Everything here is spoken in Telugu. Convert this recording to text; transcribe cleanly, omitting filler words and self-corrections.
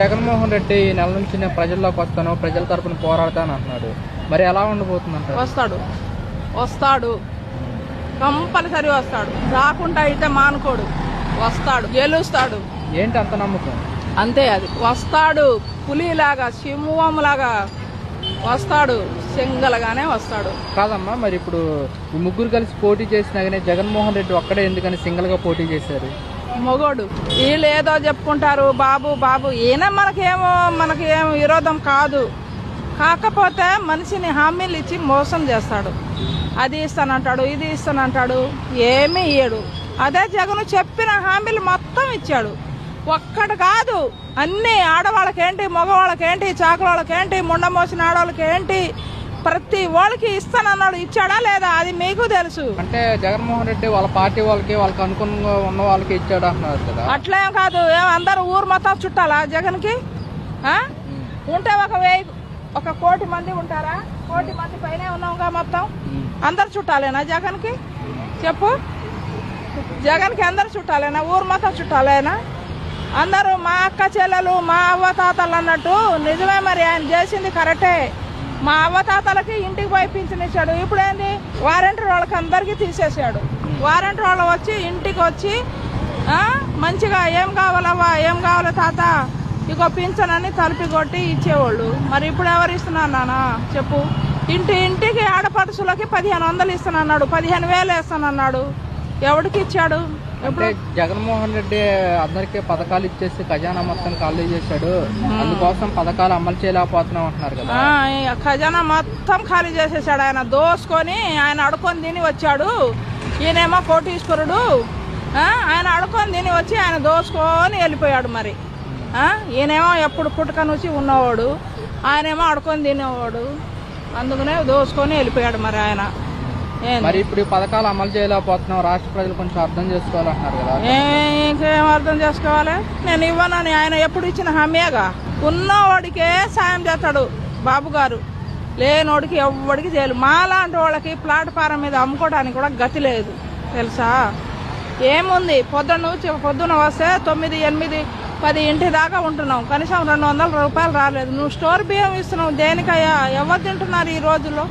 జగన్మోహన్ రెడ్డి ఈ నెల నుంచి నేను ప్రజల్లోకి వస్తాను, ప్రజల తరపున పోరాడతాను అంటున్నాడు. మరి ఎలా ఉండబోతుందంట? వస్తాడు కంపల్సరీ వస్తాడు. రాకుండా అయితే మానుకోడు, వస్తాడు, గెలుస్తాడు. ఏంటి అంత నమ్మకం? అంతే, అది వస్తాడు. పులిలాగా సింహంలాగా వస్తాడు, సింగల్గానే వస్తాడు. కాదమ్మా, మరి ఇప్పుడు ఈ ముగ్గురు కలిసి పోటీ చేసినా కానీ జగన్మోహన్ రెడ్డి ఒక్కడే ఎందుకని సింగిల్ గా పోటీ చేశారు? మొగోడు. వీళ్ళు ఏదో చెప్పుకుంటారు, బాబు బాబు. ఈయన మనకేం విరోధం కాదు. కాకపోతే మనిషిని హామీలు ఇచ్చి మోసం చేస్తాడు. అది ఇస్తానంటాడు, ఇది ఇస్తానంటాడు, ఏమీ ఇయ్యడు. అదే జగన్ చెప్పిన హామీలు మొత్తం ఇచ్చాడు. ఒక్కడు కాదు, అన్ని ఆడవాళ్ళకేంటి, మగవాళ్ళకేంటి, చాకలోళ్ళకేంటి, ముండ మోసిన ఆడవాళ్ళకేంటి, ప్రతి వాళ్ళకి ఇస్తానన్నాడు. ఇచ్చాడా లేదా అది మీకు తెలుసు. అంటే జగన్మోహన్ రెడ్డి వాళ్ళ పార్టీ వాళ్ళకి అనుకూలంగా ఉన్న వాళ్ళకి ఇచ్చాడు అంటున్నారు కదా. అట్లేం కాదు. అందరూ ఊరు మొత్తం చుట్టాలా జగన్కి? ఉంటే ఒక కోటి మంది ఉంటారా? కోటి మంది పైనే ఉన్నాంగా మొత్తం. అందరు చుట్టాలేనా జగన్కి? చెప్పు, జగన్కి అందరు చుట్టాలేనా? ఊరు మొత్తం చుట్టాలేనా? అందరూ మా అక్క చెల్లెలు, మా అవ్వ తాతలు అన్నట్టు నిజమే. మరి ఆయన చేసింది కరెక్టే. మా అవ్వ తాతలకి ఇంటికి పోయి పింఛన్ ఇచ్చాడు. ఇప్పుడు ఏంది, వారంటీ వాళ్ళకి అందరికీ తీసేసాడు. వారంటీ వాళ్ళు వచ్చి ఇంటికి వచ్చి మంచిగా ఏం కావాలవ్వా, ఏం కావాలి తాత, ఇగో పింఛన్ అని తలుపి కొట్టి ఇచ్చేవాళ్ళు. మరి ఇప్పుడు ఎవరు ఇస్తున్నారు నాన్న చెప్పు? ఇంటికి ఆడపడుచులకి 1500 ఇస్తానన్నాడు, 15,000 ఇస్తానన్నాడు. ఎవరికి ఇచ్చాడు? అంటే జగన్మోహన్ రెడ్డి అందరికీ పథకాలు ఇచ్చేసి ఖజానా మొత్తం ఖాళీ చేశాడు, అందుకోసం పథకాలు అమలు చేయలేకపోతున్నాం అంటున్నారు కదా. ఖజానా మొత్తం ఖాళీ చేసేసాడు. ఆయన దోసుకొని ఆయన అడుకొని తిని వచ్చాడు. ఈయనేమో కోటీశ్వరుడు. ఆయన అడుకొని తిని వచ్చి ఆయన దోసుకొని వెళ్ళిపోయాడు. మరి ఈయనేమో ఎప్పుడు పుట్టుక నుంచి ఉన్నవాడు, ఆయనేమో అడుకొని తినేవాడు. అందుకనే దోసుకొని వెళ్ళిపోయాడు. మరి ఆయన మరి ఇప్పుడు పథకాలు అమలు చేయలేకపోతున్నాం, రాష్ట్ర ప్రజలు కొంచెం అర్థం చేసుకోవాలంటున్నారు కదా. ఇంకేం అర్థం చేసుకోవాలి? నేను ఇవ్వనని ఆయన ఎప్పుడు ఇచ్చిన హామీగా. ఉన్నవాడికే సాయం చేస్తాడు బాబు గారు, లేనోడికి ఎవడికి చేయలు. మాలాంటి వాళ్ళకి ప్లాట్ఫారం మీద అమ్ముకోవడానికి కూడా గతి లేదు తెలుసా. ఏముంది, పొద్దున వస్తే 9, 8, 10 ఇంటి దాకా ఉంటున్నాం. కనీసం 200 రూపాయలు రాలేదు. నువ్వు స్టోర్ బియ్యం ఇస్తున్నావు దేనికయ్యా? ఎవరు తింటున్నారు ఈ రోజుల్లో?